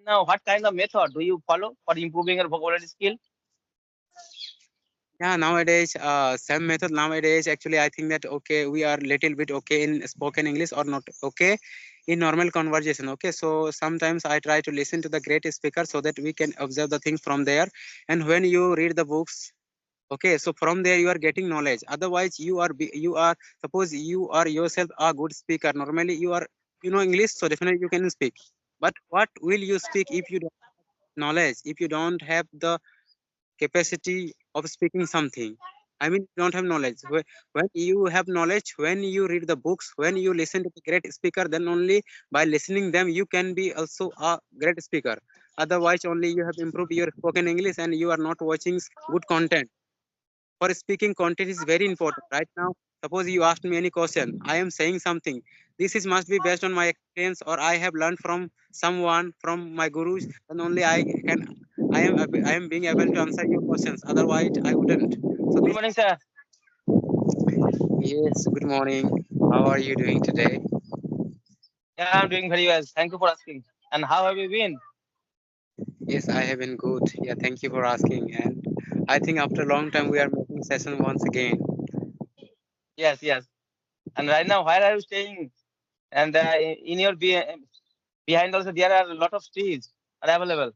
now, what kind of method do you follow for improving your vocabulary skill? Yeah, nowadays, same method nowadays. Actually, I think that okay, we are little bit okay in spoken English or not okay in normal conversation. Okay, so sometimes I try to listen to the great speaker so that we can observe the things from there. And when you read the books, okay, so from there you are getting knowledge. Otherwise, you are suppose you are yourself a good speaker. Normally, you know English, so definitely you can speak. But what will you speak if you don't have knowledge? If you don't have the capacity of speaking something, I mean you don't have knowledge. When you have knowledge, when you read the books, when you listen to the great speaker, then only by listening them you can be also a great speaker. Otherwise only you have improved your spoken English and you are not watching good content. For speaking, content is very important right now. Suppose you ask me any question, I am saying something, this is must be based on my experience or I have learned from someone, from my gurus, then only I am being able to answer your questions, otherwise I wouldn't. So Good this. morning, sir. Yes, good morning. How are you doing today? Yeah, I'm doing very well. Thank you for asking. And how have you been? Yes, I have been good. Yeah, thank you for asking. And I think after a long time we are making session once again. Yes, yes. And right now, where are you staying? And in your behind also, there are a lot of trees are available.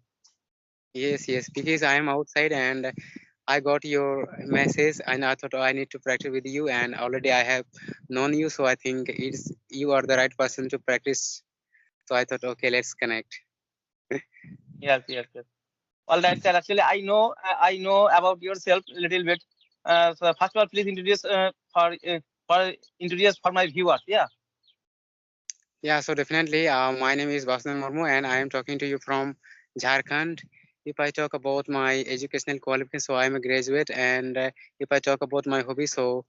Yes, yes, because I am outside and I got your message and I thought, oh, I need to practice with you, and already I have known you, so I think it's you are the right person to practice. So I thought, okay, let's connect. Yes, yes, yes. All right, sir. Actually, I know about yourself a little bit. So first of all, please introduce for introduce for my viewers. Yeah. Yeah, so definitely, my name is Vasan Murmu and I am talking to you from Jharkhand. If I talk about my educational qualification, so I am a graduate, and if I talk about my hobby, so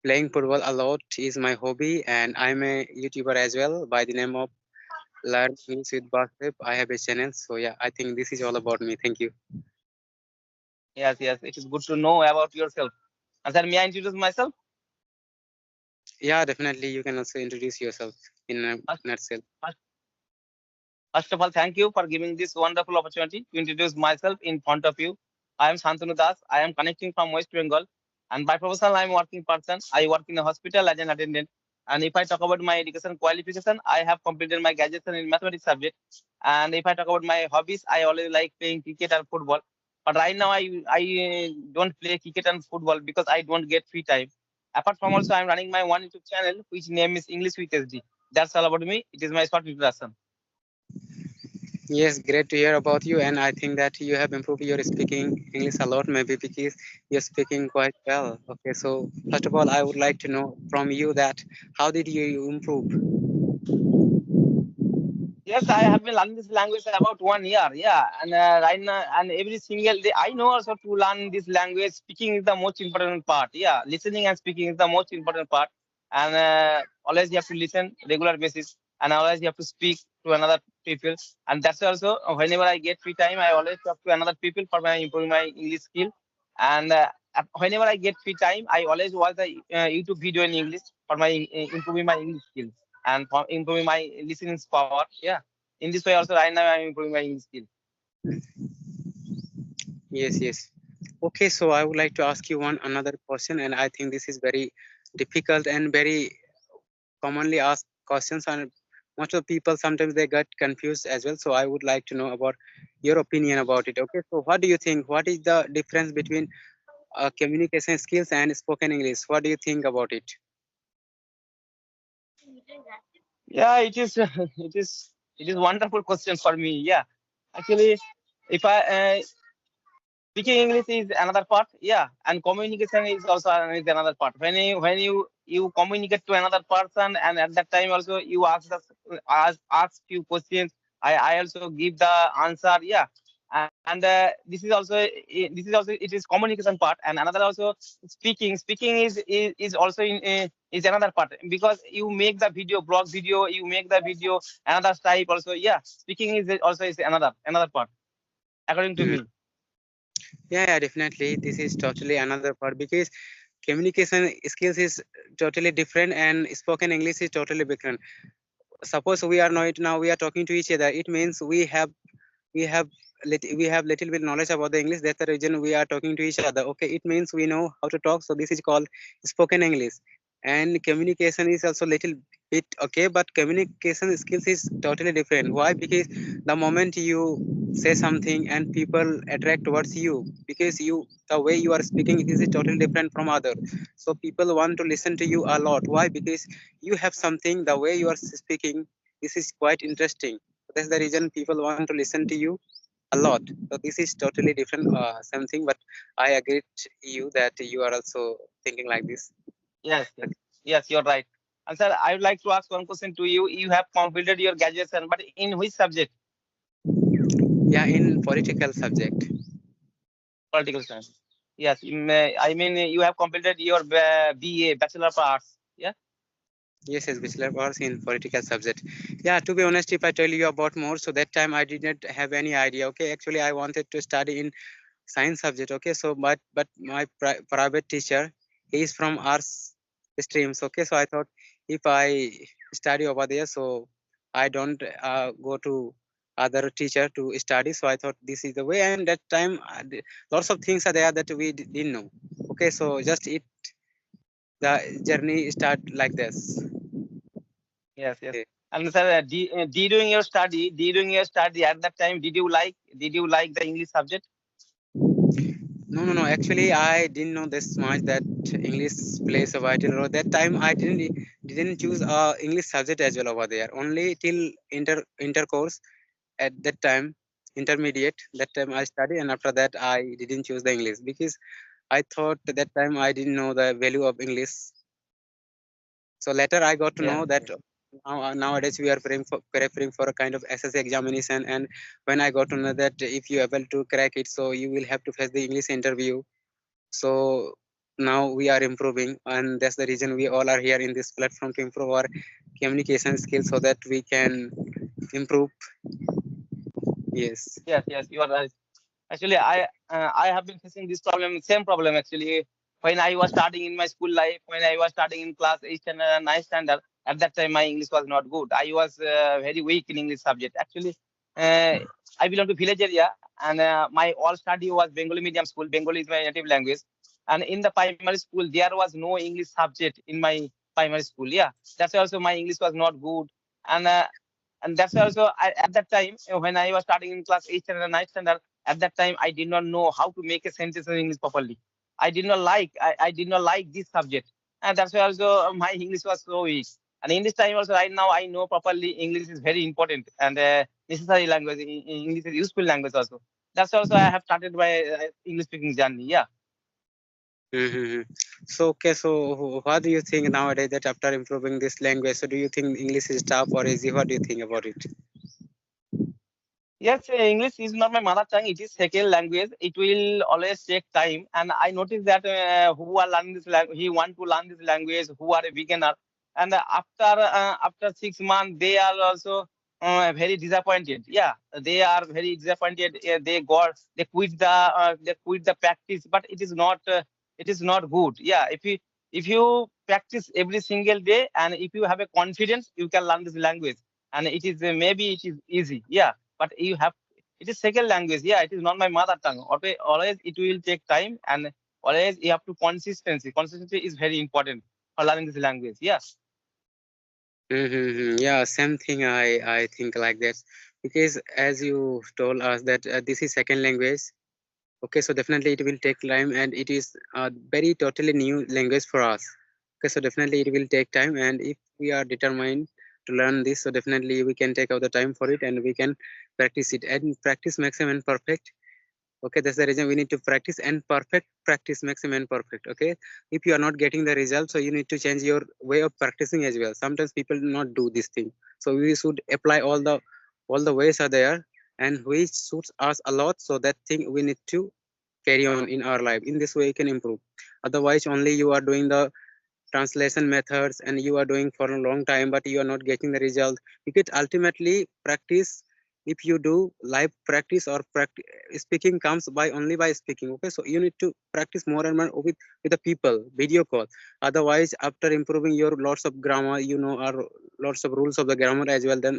playing football a lot is my hobby, and I'm a YouTuber as well by the name of Learn English with Basip. I have a channel, so yeah, I think this is all about me. Thank you. Yes, yes. It is good to know about yourself. And sir, may I introduce myself? Yeah, definitely. You can also introduce yourself in a First, nutshell. first, first of all, thank you for giving this wonderful opportunity to introduce myself in front of you. I am Shantanu Das. I am connecting from West Bengal, and by profession, I am working person. I work in a hospital as an attendant. And if I talk about my education qualification, I have completed my graduation in mathematics subject. And if I talk about my hobbies, I always like playing cricket and football. But right now, I don't play cricket and football because I don't get free time. Apart from also, I'm running my one YouTube channel, which name is English with SD. That's all about me. It is my short introduction. Yes, great to hear about you, and I think that you have improved your speaking English a lot, maybe because you're speaking quite well. Okay, so first of all, I would like to know from you that how did you improve? Yes, I have been learning this language about 1 year. Yeah, and right now, and every single day, I know also to learn this language. Speaking is the most important part. Yeah, listening and speaking is the most important part. And always you have to listen regular basis, and always you have to speak to another people. And that's also whenever I get free time, I always talk to another people for my improving my English skill. And whenever I get free time, I always watch the YouTube video in English for my improving my English skills and for improving my listening power. Yeah. In this way also right now I'm improving my English skill. Yes, yes. Okay, so I would like to ask you one another question, and I think this is very difficult and very commonly asked questions, and most of the people sometimes they get confused as well. So I would like to know about your opinion about it. Okay, so what do you think? What is the difference between communication skills and spoken English? What do you think about it? Yeah, it is it is wonderful question for me. Yeah. Actually, if I speaking English is another part, yeah, and communication is also is another part. When you communicate to another person, and at that time also you ask few questions. I also give the answer, yeah, and this is also it is communication part, and another also speaking is also is another part because you make the video blog video, you make the video another type also, yeah. Speaking is also is another part according to Mhm. me. Yeah, yeah, definitely. This is totally another part because communication skills is totally different and spoken English is totally different. Suppose we are not now we are talking to each other, it means we have we have we have little bit knowledge about the English. That's the reason we are talking to each other. Okay, it means we know how to talk. So this is called spoken English. And communication is also little bit okay, but communication skills is totally different. Why? Because the moment you say something and people attract towards you, because you, the way you are speaking, it is totally different from other. So people want to listen to you a lot. Why? Because you have something, the way you are speaking, this is quite interesting. That's the reason people want to listen to you a lot. So this is totally different, something. But I agree to you that you are also thinking like this. Yes, yes, yes, you're right. And sir, I would like to ask one question to you. You have completed your graduation, but in which subject? Yeah, in political subject. Political science. Yes, I mean you have completed your BA, Bachelor of Arts. Yeah. Yes, yes, bachelor course in political subject. Yeah, to be honest, if I tell you about more, so that time I did not have any idea. Okay, actually I wanted to study in science subject. Okay, so but my private teacher, he is from arts streams. Okay, so I thought if I study over there, so I don't go to other teacher to study. So I thought this is the way. And that time lots of things are there that we didn't know. Okay, so just it, the journey start like this. Yes, yes. Okay. And sir, during your study, at that time, did you like the English subject? No, no, no. Actually, I didn't know this much that English plays a vital role. That time, I didn't choose English subject as well over there. Only till intercourse at that time, intermediate. That time I studied, and after that, I didn't choose the English because I thought at that time I didn't know the value of English. So later, I got to Yes, know that yes, nowadays we are preparing for a kind of SSC examination, and when I got to know that if you are able to crack it, so you will have to face the English interview. So now we are improving, and that's the reason we all are here in this platform to improve our communication skills so that we can improve. Yes. yes, yes. You are right. Actually, I have been facing this problem, same problem actually. When I was starting in my school life, when I was starting in class 8 standard and 9 standard, at that time my English was not good. I was very weak in English subject. Actually, uh, I belong to village area, and my all study was Bengali medium school. Bengali is my native language, and in the primary school there was no English subject in my primary school. Yeah, that's why also my English was not good, and that's why also at that time when I was starting in class 8 standard and 9 standard, at that time I did not know how to make a sentence in English properly. I did not like this subject, and that's why also my English was so weak. And in this time also right now I know properly English is very important and necessary language. English is useful language also. That's also I have started my English speaking journey. Yeah. Mm-hmm. So okay, so what do you think nowadays that after improving this language, so do you think English is tough or easy? What do you think about it? Yes, English is not my mother tongue. It is second language. It will always take time, and I noticed that who are learning this language, he want to learn this language, who are a beginner, and after 6 months, they are also very disappointed. Yeah, they are very disappointed. They quit the practice, but it is not good. Yeah, if you practice every single day, and if you have a confidence, you can learn this language, and it is maybe it is easy. Yeah, but you have, it is second language. Yeah, it is not my mother tongue. Always it will take time, and always you have to consistency is very important for learning this language. Yes. Mm-hmm. Yeah, same thing. I think like that because as you told us that this is second language. Okay, so definitely it will take time, and it is a very totally new language for us. Okay, so definitely it will take time, and if we are determined to learn this, so definitely we can take out the time for it, and we can practice it. And practice makes a man perfect. Okay, that's the reason we need to practice, and perfect practice makes a man perfect. Okay, if you are not getting the result, so you need to change your way of practicing as well. Sometimes people do not do this thing, so we should apply all the ways are there, and which suits us a lot. So that thing we need to carry on in our life. In this way you can improve. Otherwise only you are doing the translation methods and you are doing for a long time but you are not getting the result. Because ultimately practice, if you do live practice or practice, speaking comes by only by speaking. Okay, so you need to practice more and more with the people, video call. Otherwise after improving your lots of grammar, you know, or lots of rules of the grammar as well, then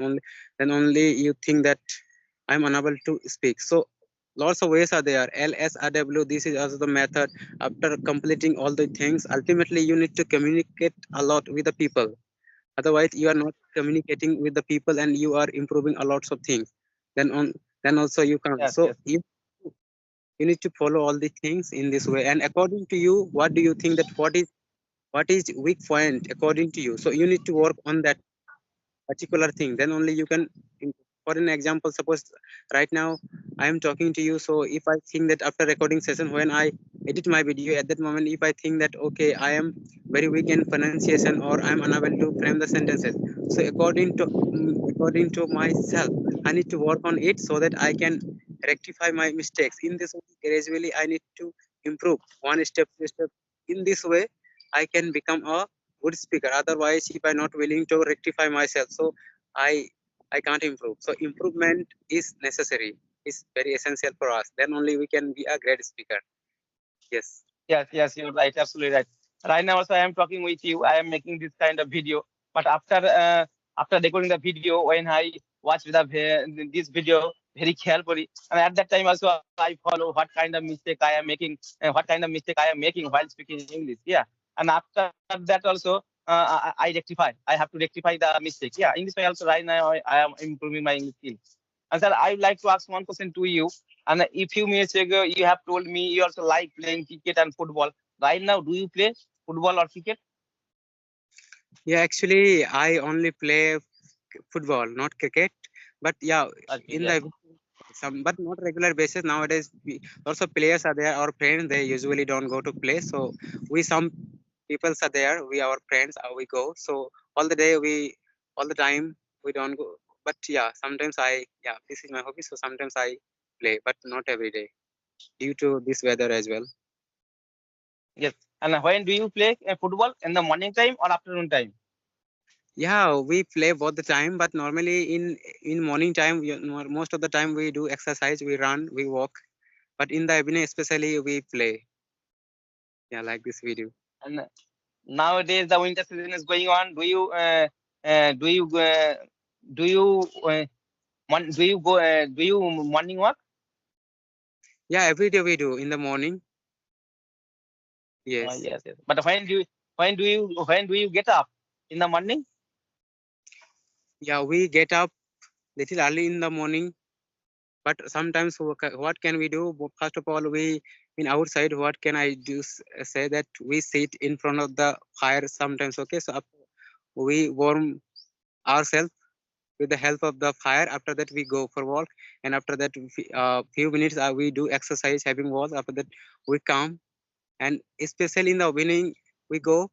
only you think that I'm unable to speak. So lots of ways are there. LSRW, this is also the method. After completing all the things, ultimately you need to communicate a lot with the people. Otherwise, you are not communicating with the people and you are improving a lots of things. Then on then also you can. Yes, So yes, you need to follow all the things in this way. And according to you, what do you think that what is weak point according to you? So you need to work on that particular thing, then only you can for an example, suppose right now I am talking to you. So if I think that after recording session, when I edit my video, at that moment if I think that okay, I am very weak in pronunciation or I am unable to frame the sentences, so according to myself, I need to work on it so that I can rectify my mistakes. In this way, gradually I need to improve one step to step. In this way I can become a good speaker. Otherwise, if I'm not willing to rectify myself, so I I can't improve. So improvement is necessary. Is very essential for us. Then only we can be a great speaker. Yes. yes, yes. You're right. Absolutely right. Right now, also, I am talking with you. I am making this kind of video. But after recording the video, when I watch this video very carefully, and at that time also I follow what kind of mistake I am making, what kind of mistake I am making while speaking English. Yeah, and after that also I rectify. I have to rectify the mistake. Yeah, in this way also right now I am improving my English skill. And sir, I would like to ask one question to you. And a few minutes ago, you have told me you also like playing cricket and football. Right now, do you play football or cricket? Yeah, actually, I only play football, not cricket. But yeah, Okay, in yes, the some, but not regular basis. Nowadays, lots of players are there. Our friends, they usually don't go to play. So we some people are there. We our friends, we go. So all the day all the time we don't go. But yeah, sometimes yeah, this is my hobby. So sometimes I play, but not every day due to this weather as well. yes. And when do you play football? In the morning time or afternoon time? Yeah, we play both the time, but normally in morning time, most of the time we do exercise, we run, we walk. But in the evening, especially, we play. Yeah, like this video. And nowadays the winter season is going on. Do you do you do you morning walk? Yeah, every day we do in the morning. Yes. Yes, yes. But when do you get up in the morning? Yeah, we get up little early in the morning, but sometimes what can we do? First of all, we in outside. What can I do? Say that we sit in front of the fire sometimes. Okay, so we warm ourselves with the help of the fire. After that, we go for walk, and after that, few minutes we do exercise, having walk. After that, we come, and especially in the evening, we go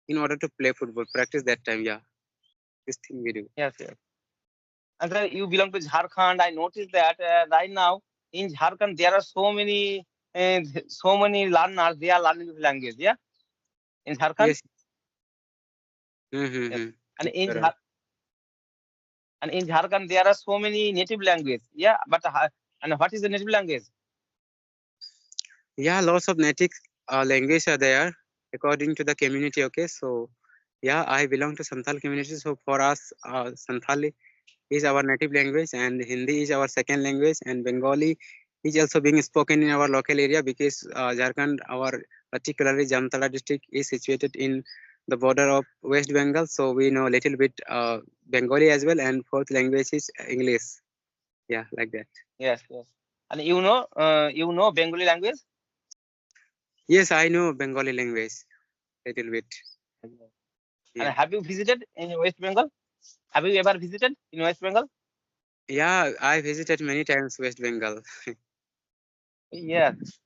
in order to play football, practice that time. Yeah, this thing we do. Yes, yes. And sir, you belong to Jharkhand. I noticed that right now in Jharkhand there are so many learners. They are learning this language. Yeah, in Jharkhand. Yes. Yes, Mm-hmm. and in Jharkhand there are so many native language. Yeah, but and what is the native language? Yeah, lots of native language are there according to the community. Okay, so yeah, I belong to Santhal community. So for us, Santhali is our native language, and Hindi is our second language, and Bengali is also being spoken in our local area because Jharkhand, our particularly Jamtara district, is situated in the border of West Bengal. So we know a little bit Bengali as well, and fourth language is English. Yeah, like that. Yes, yes. And you know Bengali language. Yes, I know Bengali language little bit. Yes. And Yeah. have you visited in West Bengal? Have you ever visited in West Bengal? Yeah, I visited many times West Bengal. Yes.